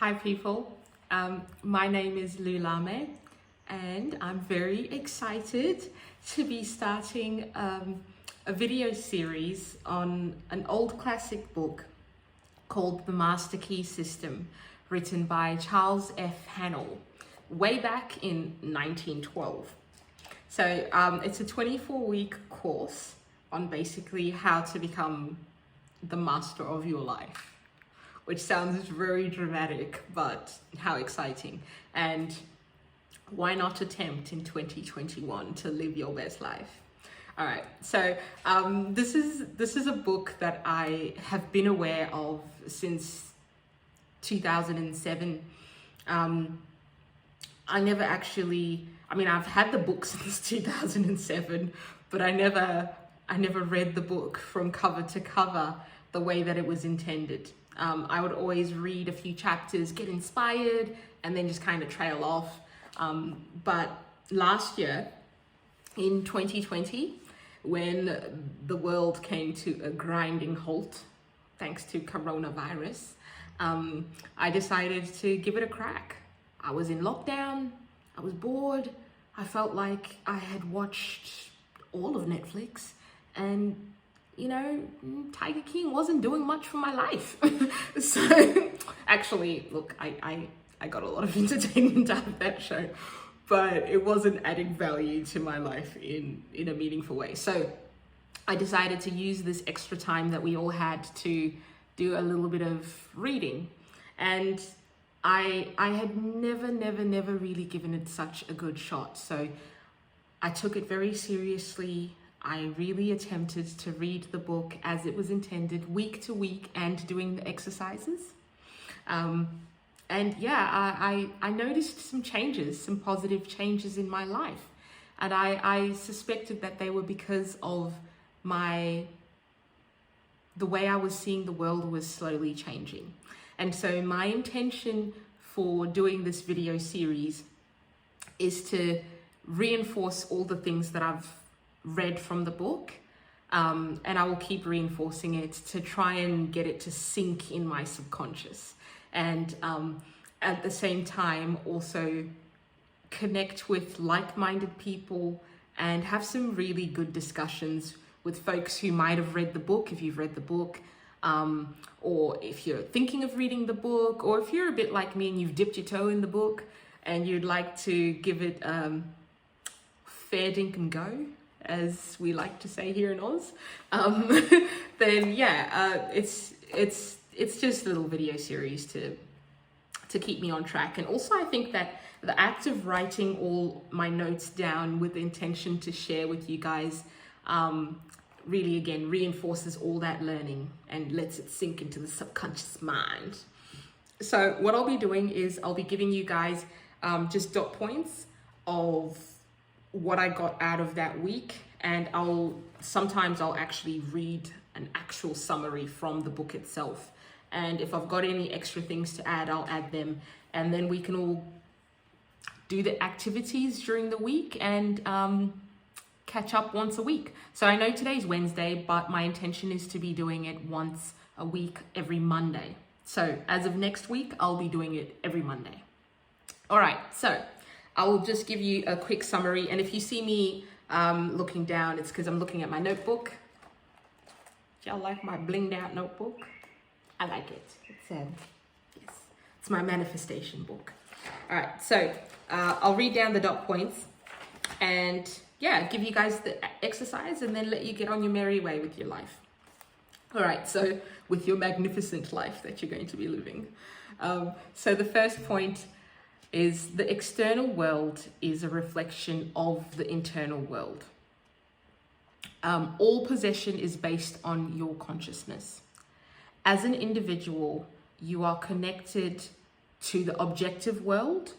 Hi people, my name is Lulame and I'm very excited to be starting a video series on an old classic book called The Master Key System, written by Charles F. Hannell way back in 1912. So it's a 24-week course on basically how to become the master of your life, which sounds very dramatic, but how exciting. And why not attempt in 2021 to live your best life? All right, so this is a book that I have been aware of since 2007. I never actually, I've had the book since 2007, but I never read the book from cover to cover the way that it was intended. I would always read a few chapters, get inspired, and then just kind of trail off. But last year, in 2020, when the world came to a grinding halt, thanks to coronavirus, I decided to give it a crack. I was in lockdown, I was bored, I felt like I had watched all of Netflix, and you know, Tiger King wasn't doing much for my life. So actually, look, I got a lot of entertainment out of that show, but it wasn't adding value to my life in a meaningful way. So I decided to use this extra time that we all had to do a little bit of reading. And I had never really given it such a good shot. So I took it very seriously. I really attempted to read the book as it was intended, week to week, and doing the exercises. And yeah, I noticed some changes, some positive changes in my life. And I suspected that they were because of the way I was seeing the world was slowly changing. And so my intention for doing this video series is to reinforce all the things that I've read from the book, and I will keep reinforcing it to try and get it to sink in my subconscious, and at the same time also connect with like-minded people and have some really good discussions with folks who might have read the book, if you've read the book, or if you're thinking of reading the book, or if you're a bit like me and you've dipped your toe in the book and you'd like to give it fair dink and go, as we like to say here in Oz, then yeah, it's just a little video series to keep me on track. And also I think that the act of writing all my notes down with the intention to share with you guys really again reinforces all that learning and lets it sink into the subconscious mind. So what I'll be doing is I'll be giving you guys just dot points of what I got out of that week, and sometimes I'll actually read an actual summary from the book itself, and if I've got any extra things to add, I'll add them, and then we can all do the activities during the week and catch up once a week. So I know today's Wednesday, but my intention is to be doing it once a week every Monday. So as of next week, I'll be doing it every Monday. All right, so I will just give you a quick summary, and if you see me looking down, it's because I'm looking at my notebook. Y'all like my blinged out notebook? I like it. It's my manifestation book. All right, so I'll read down the dot points and yeah, give you guys the exercise and then let you get on your merry way with your life. All right, so with your magnificent life that you're going to be living. So the first point is the external world is a reflection of the internal world. All possession is based on your consciousness. As an individual, you are connected to the objective world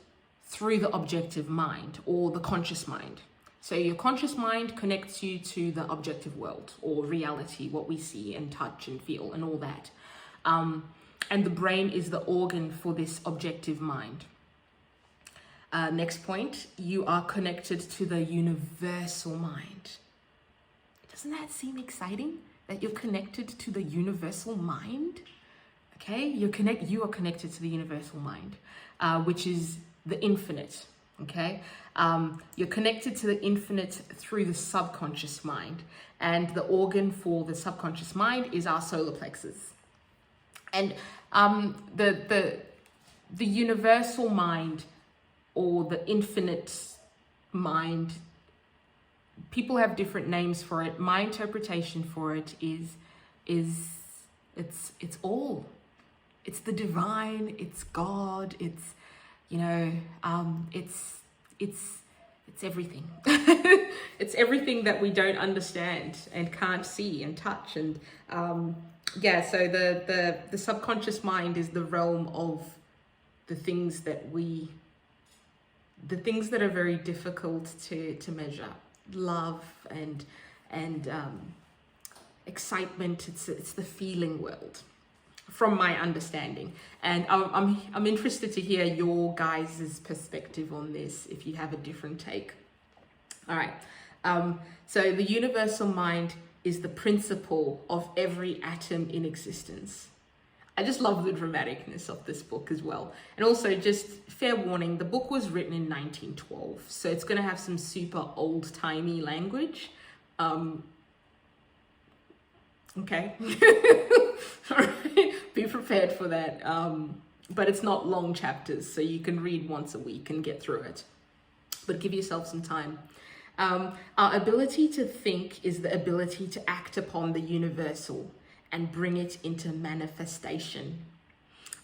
through the objective mind or the conscious mind. So your conscious mind connects you to the objective world or reality, what we see and touch and feel and all that. And the brain is the organ for this objective mind. Next point, you are connected to the universal mind. Doesn't that seem exciting? That you're connected to the universal mind? Okay, you are connected to the universal mind, which is the infinite. Okay, you're connected to the infinite through the subconscious mind, and the organ for the subconscious mind is our solar plexus. And the universal mind, or the infinite mind, people have different names for it. My interpretation for it is it's all. It's the divine, it's God, it's, you know, it's everything. It's everything that we don't understand and can't see and touch. And yeah, so the subconscious mind is the realm of the things that are very difficult to measure. Love and excitement. It's the feeling world, from my understanding. And I'm interested to hear your guys' perspective on this, if you have a different take. All right. So the universal mind is the principle of every atom in existence. I just love the dramaticness of this book as well. And also, just fair warning, the book was written in 1912, so it's going to have some super old-timey language. Okay. All right. Be prepared for that. But it's not long chapters, so you can read once a week and get through it. But give yourself some time. Our ability to think is the ability to act upon the universal and bring it into manifestation.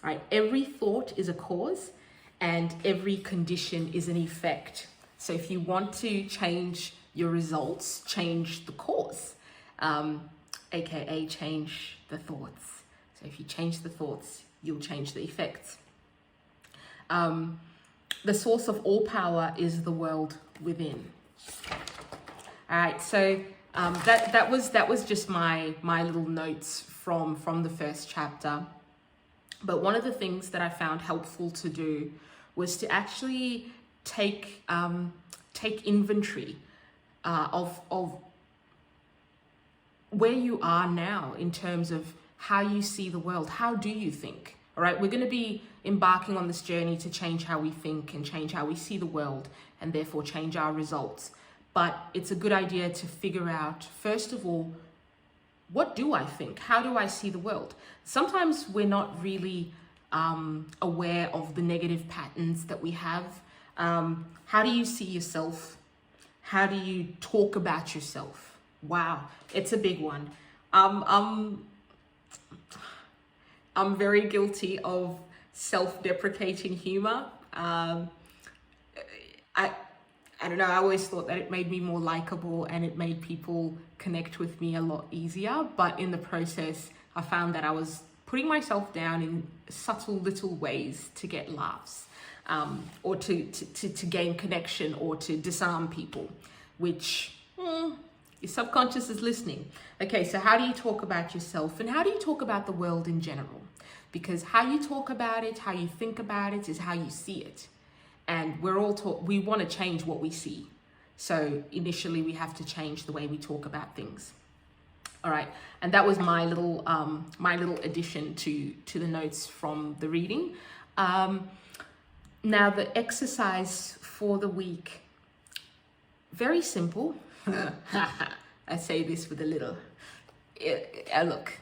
All right. Every thought is a cause, and every condition is an effect. So if you want to change your results, change the cause. AKA change the thoughts. So if you change the thoughts, you'll change the effects. The source of all power is the world within. All right, so that was just my little notes from the first chapter. But one of the things that I found helpful to do was to actually take inventory of where you are now in terms of how you see the world. How do you think? All right, we're going to be embarking on this journey to change how we think and change how we see the world, and therefore change our results. But it's a good idea to figure out, first of all, what do I think? How do I see the world? Sometimes we're not really aware of the negative patterns that we have. How do you see yourself? How do you talk about yourself? Wow, it's a big one. I'm very guilty of self-deprecating humor. I don't know, I always thought that it made me more likable and it made people connect with me a lot easier. But in the process, I found that I was putting myself down in subtle little ways to get laughs, or to gain connection, or to disarm people, which your subconscious is listening. Okay, so how do you talk about yourself, and how do you talk about the world in general? Because how you talk about it, how you think about it, is how you see it. And we're all taught, we want to change what we see. So initially we have to change the way we talk about things. All right, and that was my little addition to the notes from the reading. Now the exercise for the week, very simple. I say this with a little look.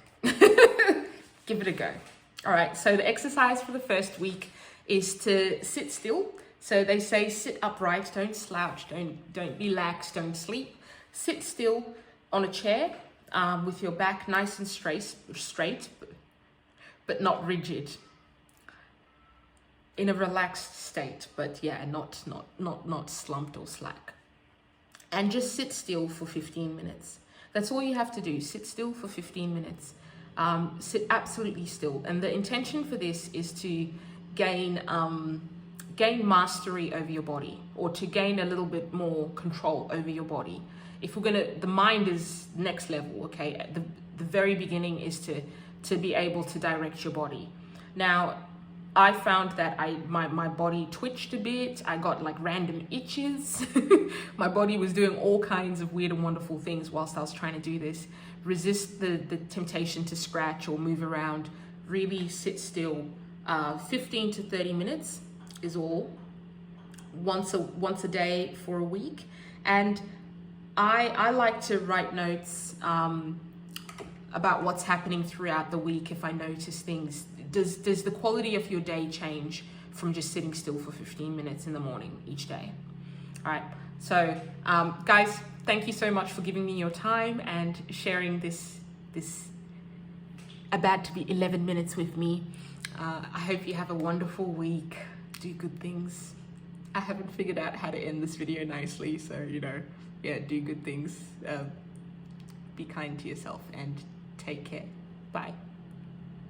Give it a go. All right, so the exercise for the first week is to sit still. So they say sit upright, don't slouch, don't be lax, don't sleep. Sit still on a chair with your back nice and straight, but not rigid. In a relaxed state, but yeah, not slumped or slack. And just sit still for 15 minutes. That's all you have to do. Sit still for 15 minutes. Sit absolutely still. And the intention for this is to gain mastery over your body, or to gain a little bit more control over your body. If we're the mind is next level, okay? The very beginning is to be able to direct your body. Now, I found that my body twitched a bit. I got like random itches. My body was doing all kinds of weird and wonderful things whilst I was trying to do this. Resist the temptation to scratch or move around really sit still. 15 to 30 minutes is all, once a day for a week. And I like to write notes about what's happening throughout the week. If I notice things, does the quality of your day change from just sitting still for 15 minutes in the morning each day? All right, so guys, thank you so much for giving me your time and sharing this about to be 11 minutes with me. I hope you have a wonderful week. Do good things. I haven't figured out how to end this video nicely, so yeah, do good things. Be kind to yourself and take care. Bye.